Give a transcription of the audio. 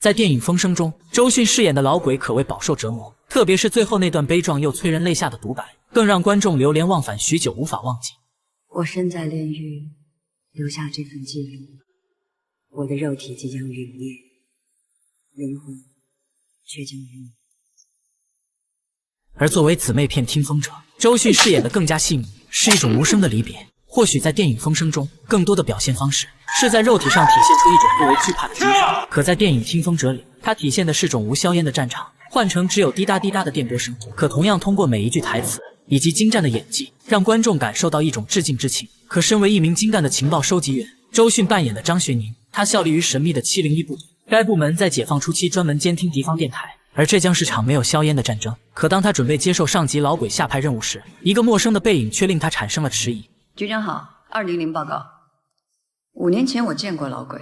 在电影《风声》中，周迅饰演的老鬼可谓饱受折磨，特别是最后那段悲壮又催人泪下的独白，更让观众流连忘返许久，无法忘记。我身在炼狱，留下这份记录。我的肉体即将陨灭，灵魂却将与你。而作为姊妹片听风者，周迅饰演的更加细腻，是一种无声的离别。或许在电影《风声》中，更多的表现方式是在肉体上体现出一种不为惧怕的精神；可在电影《听风者》里，它体现的是种无硝烟的战场，换成只有滴答滴答的电波声，可同样通过每一句台词以及精湛的演技，让观众感受到一种致敬之情。可身为一名精干的情报收集员，周迅扮演的张学宁，他效力于神秘的701部队，该部门在解放初期专门监听敌方电台。而这将是场没有硝烟的战争。可当他准备接受上级老鬼下派任务时，一个陌生的背影却令他产生了迟疑。局长好，200报告。5年前我见过老鬼，